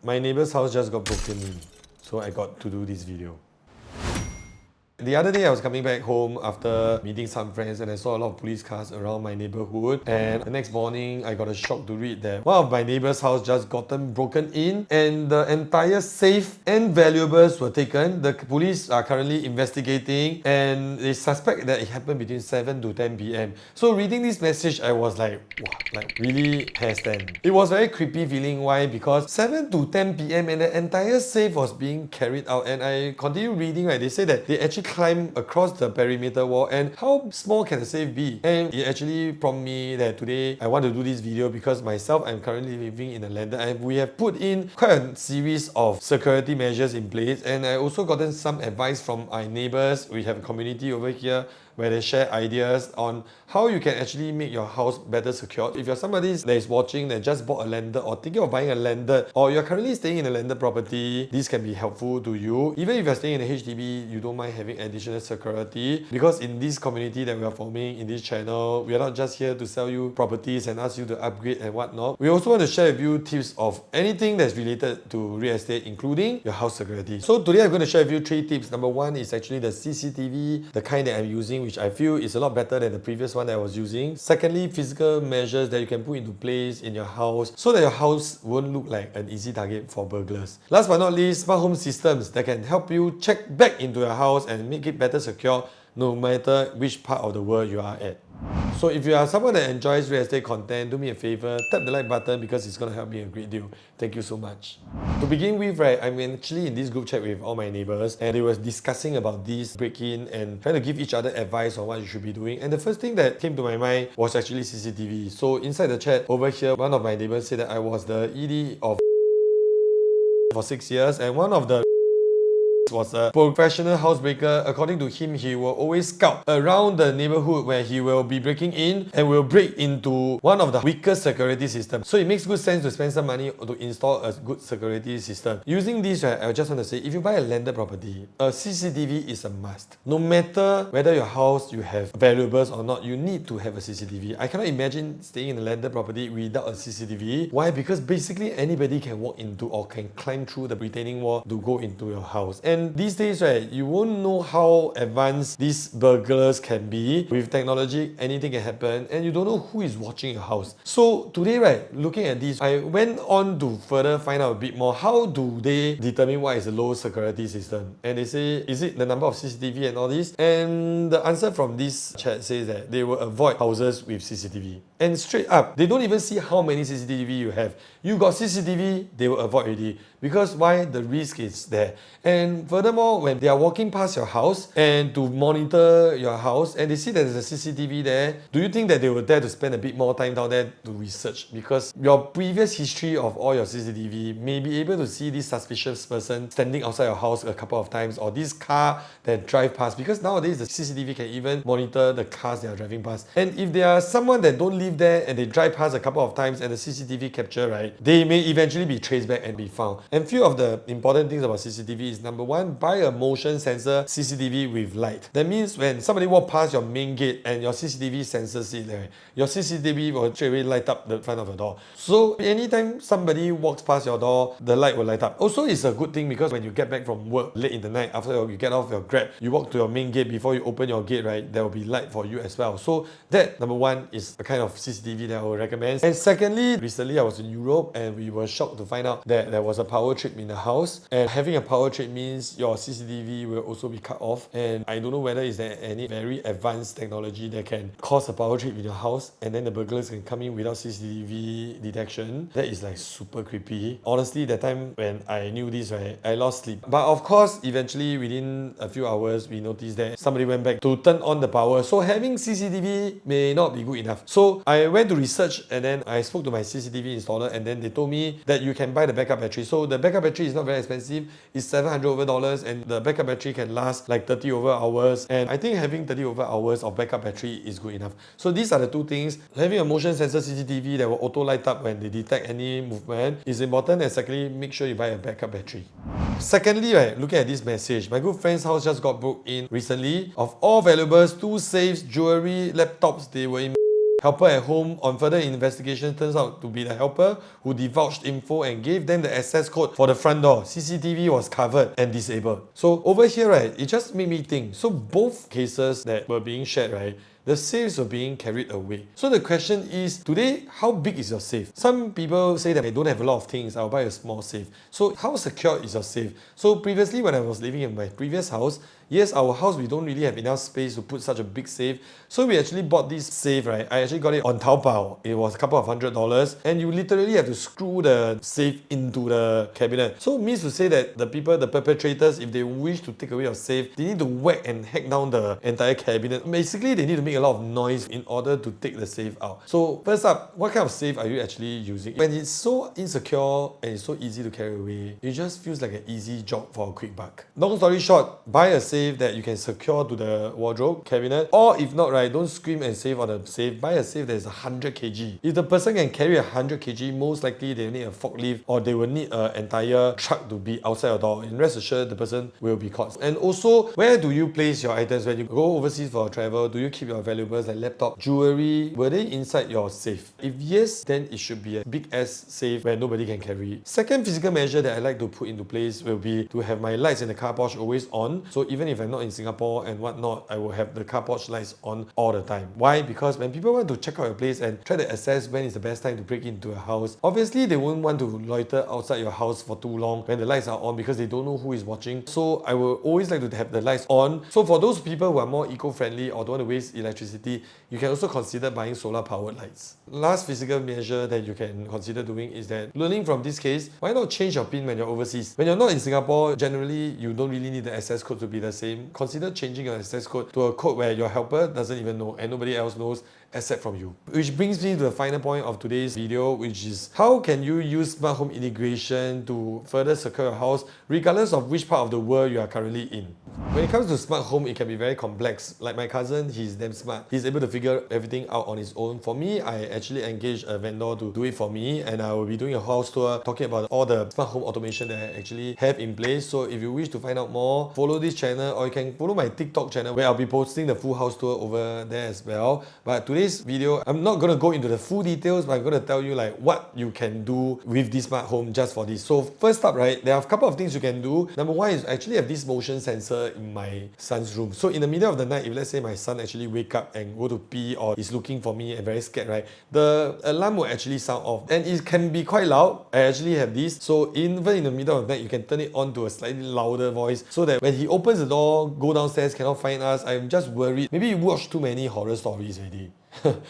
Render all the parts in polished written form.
My neighbor's house just got broken in, so I got to do this video. The other day I was coming back home after meeting some friends and I saw a lot of police cars around my neighborhood, and the next morning I got a shock to read that one of my neighbor's house just gotten broken in and the entire safe and valuables were taken. The police are currently investigating and they suspect that it happened between 7 to 10 p.m. So reading this message I was like, wow, like really hair stand. It was very creepy feeling. Why? Because 7 to 10 p.m. and the entire safe was being carried out, and I continue reading, right? They say that they actually climb across the perimeter wall, and how small can a safe be? And it actually prompted me that today I want to do this video because myself, I'm currently living in a landed and we have put in quite a series of security measures in place, and I also gotten some advice from our neighbors. We have a community over here where they share ideas on how you can actually make your house better secured. If you're somebody that is watching that just bought a landed or thinking of buying a landed, or you're currently staying in a landed property, this can be helpful to you. Even if you're staying in a HDB, you don't mind having additional security, because in this community that we are forming in this channel, we are not just here to sell you properties and ask you to upgrade and whatnot. We also want to share with you tips of anything that's related to real estate, including your house security. So today I'm going to share with you 3 tips. Number 1 is actually the CCTV, the kind that I'm using, which I feel is a lot better than the previous one that I was using. Secondly, physical measures that you can put into place in your house so that your house won't look like an easy target for burglars. Last but not least, smart home systems that can help you check back into your house and make it better secure no matter which part of the world you are at. So if you are someone that enjoys real estate content, do me a favor, tap the like button because it's going to help me a great deal. Thank you so much. To begin with, right, I'm actually in this group chat with all my neighbors and they were discussing about this break-in and trying to give each other advice on what you should be doing. And the first thing that came to my mind was actually CCTV. So inside the chat over here, one of my neighbors said that I was the ED of for 6 years, and one of the was a professional housebreaker. According to him, he will always scout around the neighborhood where he will be breaking in and will break into one of the weakest security systems. So it makes good sense to spend some money to install a good security system. Using this, right, I just want to say, if you buy a landed property, a CCTV is a must. No matter whether your house you have valuables or not, you need to have a CCTV. I cannot imagine staying in a landed property without a CCTV. Why? Because basically anybody can walk into or can climb through the retaining wall to go into your house. And these days, right, you won't know how advanced these burglars can be. With technology, anything can happen and you don't know who is watching your house. So today, right, looking at this, I went on to further find out a bit more. How do they determine what is a low security system? And they say, is it the number of CCTV and all this? And the answer from this chat says that they will avoid houses with CCTV. And straight up, they don't even see how many CCTV you have. You got CCTV, they will avoid already. Because why? The risk is there. And furthermore, when they are walking past your house and to monitor your house and they see that there's a CCTV there, do you think that they will dare to spend a bit more time down there to research? Because your previous history of all your CCTV may be able to see this suspicious person standing outside your house a couple of times, or this car that drive past, because nowadays the CCTV can even monitor the cars they are driving past. And if there are someone that don't live there and they drive past a couple of times and the CCTV capture, right, they may eventually be traced back and be found. And few of the important things about CCTV is, number 1, buy a motion sensor CCTV with light. That means when somebody walks past your main gate and your CCTV senses it there, your CCTV will straight away light up the front of the door. So anytime somebody walks past your door, the light will light up. Also, it's a good thing because when you get back from work late in the night, after you get off your Grab, you walk to your main gate, before you open your gate, right, there will be light for you as well. So that, number 1, is the kind of CCTV that I would recommend. And secondly, recently I was in Europe and we were shocked to find out that there was a power trip in the house, and having a power trip means your CCTV will also be cut off. And I don't know whether is there any very advanced technology that can cause a power trip in your house and then the burglars can come in without CCTV detection. That is like super creepy. Honestly, that time when I knew this, right, I lost sleep. But of course, eventually within a few hours, we noticed that somebody went back to turn on the power. So having CCTV may not be good enough. So I went to research and then I spoke to my CCTV installer, and then they told me that you can buy the backup battery. So the backup battery is not very expensive. It's $700 over, and the backup battery can last like 30 over hours. And I think having 30 over hours of backup battery is good enough. So these are the 2 things. Having a motion sensor CCTV that will auto light up when they detect any movement is important. And secondly, make sure you buy a backup battery. Secondly, right, looking at this message, my good friend's house just got broke in recently. Of all valuables, 2 safes, jewelry, laptops, they were in helper at home. On further investigation, turns out to be the helper who divulged info and gave them the access code for the front door. CCTV was covered and disabled. So over here, right, it just made me think. So both cases that were being shared, right, the safes were being carried away. So the question is, today, how big is your safe? Some people say that they don't have a lot of things, I'll buy a small safe. So how secure is your safe? So previously, when I was living in my previous house, yes, our house, we don't really have enough space to put such a big safe. So we actually bought this safe, right? I actually got it on Taobao. It was a couple of $100s. And you literally have to screw the safe into the cabinet. So it means to say that the people, the perpetrators, if they wish to take away your safe, they need to whack and hack down the entire cabinet. Basically, they need to make a lot of noise in order to take the safe out. So first up, what kind of safe are you actually using? When it's so insecure and it's so easy to carry away, it just feels like an easy job for a quick buck. Long story short, buy a safe that you can secure to the wardrobe cabinet, or if not, right, don't scream and save on the safe. Buy a safe that is 100 kg. If the person can carry 100 kg, most likely they will need a forklift or they will need an entire truck to be outside your door, and rest assured the person will be caught. And also, where do you place your items when you go overseas for travel? Do you keep your valuables like laptop, jewelry, were they inside your safe? If yes, then it should be a big ass safe where nobody can carry. Second physical measure that I like to put into place will be to have my lights in the car porch always on. So even if I'm not in Singapore and whatnot, I will have the car porch lights on all the time. Why? Because when people want to check out your place and try to assess when is the best time to break into a house, obviously they won't want to loiter outside your house for too long when the lights are on because they don't know who is watching. So I will always like to have the lights on. So for those people who are more eco-friendly or don't want to waste electricity, you can also consider buying solar powered lights. Last physical measure that you can consider doing is that, learning from this case, why not change your PIN when you're overseas? When you're not in Singapore, generally you don't really need the access code to be the same. Consider changing your access code to a code where your helper doesn't even know and nobody else knows except from you. Which brings me to the final point of today's video, which is how can you use smart home integration to further secure your house regardless of which part of the world you are currently in. When it comes to smart home, it can be very complex. Like my cousin, he's damn smart. He's able to figure everything out on his own. For me, I actually engaged a vendor to do it for me, and I will be doing a house tour talking about all the smart home automation that I actually have in place. So if you wish to find out more, follow this channel, or you can follow my TikTok channel where I'll be posting the full house tour over there as well. But today's video, I'm not going to go into the full details, but I'm going to tell you like what you can do with this smart home just for this. So first up, right, there are a couple of things you can do. Number one is actually have this motion sensor in my son's room. So in the middle of the night, if let's say my son actually wake up and go to pee or is looking for me and very scared, right, the alarm will actually sound off, and it can be quite loud. I actually have this, so even in the middle of the night you can turn it on to a slightly louder voice so that when he opens the door, go downstairs, cannot find us. I'm just worried maybe you watched too many horror stories already.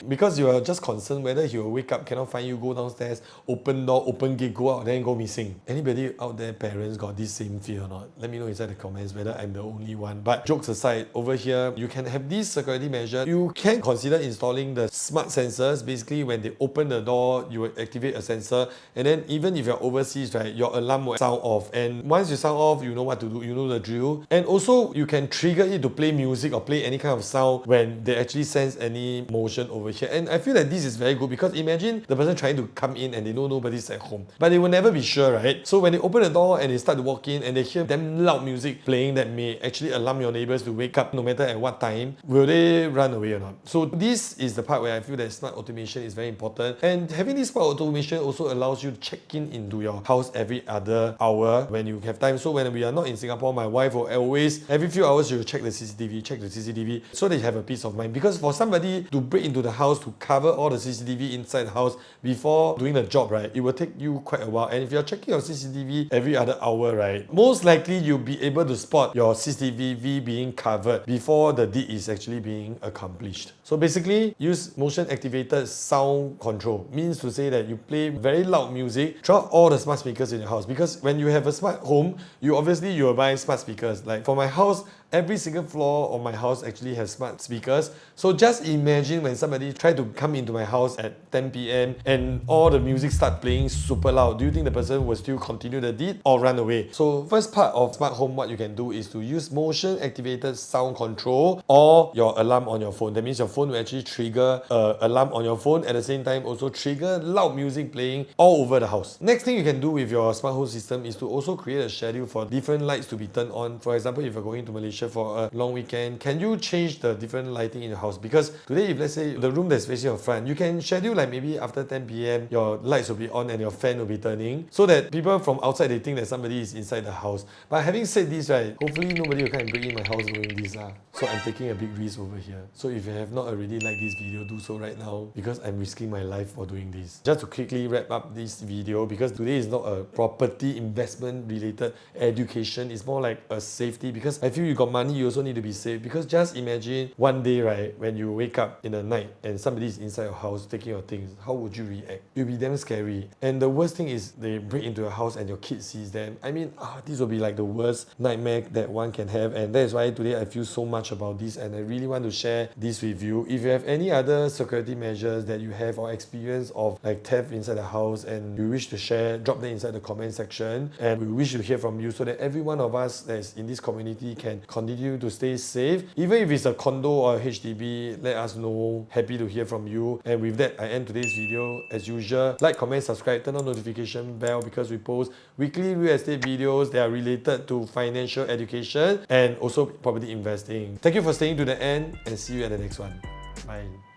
Because you are just concerned whether he will wake up, cannot find you, go downstairs, open door, open gate, go out, then go missing. Anybody out there, parents, got this same fear or not? Let me know inside the comments whether I'm the only one. But jokes aside, over here, you can have this security measure. You can consider installing the smart sensors. Basically, when they open the door, you will activate a sensor, and then even if you're overseas, right, your alarm will sound off. And once you sound off, you know what to do, you know the drill. And also, you can trigger it to play music or play any kind of sound when they actually sense any motion over here. And I feel that this is very good because imagine the person trying to come in and they know nobody's at home, but they will never be sure, right? So when they open the door and they start to walk in and they hear damn loud music playing that may actually alarm your neighbors to wake up no matter at what time, will they run away or not? So this is the part where I feel that smart automation is very important, and having this smart automation also allows you to check in into your house every other hour when you have time. So when we are not in Singapore, my wife will always, every few hours, she will check the CCTV, so they have a peace of mind. Because for somebody to break into the house to cover all the CCTV inside the house before doing the job, right, it will take you quite a while. And if you're checking your CCTV every other hour, right, most likely you'll be able to spot your CCTV being covered before the deed is actually being accomplished. So basically, use motion activated sound control. Means to say that you play very loud music throughout all the smart speakers in your house. Because when you have a smart home, you will buy smart speakers. Like for my house, every single floor of my house actually has smart speakers. So just imagine when somebody tried to come into my house at 10 p.m. and all the music start playing super loud. Do you think the person will still continue the deed or run away? So first part of smart home, what you can do is to use motion activated sound control or your alarm on your phone. That means your phone will actually trigger alarm on your phone, at the same time also trigger loud music playing all over the house. Next thing you can do with your smart home system is to also create a schedule for different lights to be turned on. For example, if you're going to Malaysia, staycation for a long weekend, can you change the different lighting in your house? Because today, if let's say the room that's facing your front, you can schedule like maybe after 10 p.m. your lights will be on and your fan will be turning, so that people from outside they think that somebody is inside the house. But having said this, right, hopefully nobody will come and break in my house doing this. So I'm taking a big risk over here. So if you have not already liked this video, do so right now, because I'm risking my life for doing this. Just to quickly wrap up this video, because today is not a property investment related education, it's more like a safety, because I feel you got money, you also need to be safe. Because just imagine one day, right, when you wake up in the night and somebody is inside your house taking your things, how would you react? It'll be damn scary. And the worst thing is they break into your house and your kid sees them. I mean, this will be like the worst nightmare that one can have, and that is why today I feel so much about this, and I really want to share this with you. If you have any other security measures that you have or experience of like theft inside the house and you wish to share, drop them inside the comment section, and we wish to hear from you so that every one of us that's in this community can continue to stay safe. Even if it's a condo or a HDB, let us know. Happy to hear from you. And with that, I end today's video. As usual, like, comment, subscribe, turn on notification bell, because we post weekly real estate videos that are related to financial education and also property investing. Thank you for staying to the end, and see you at the next one. Bye.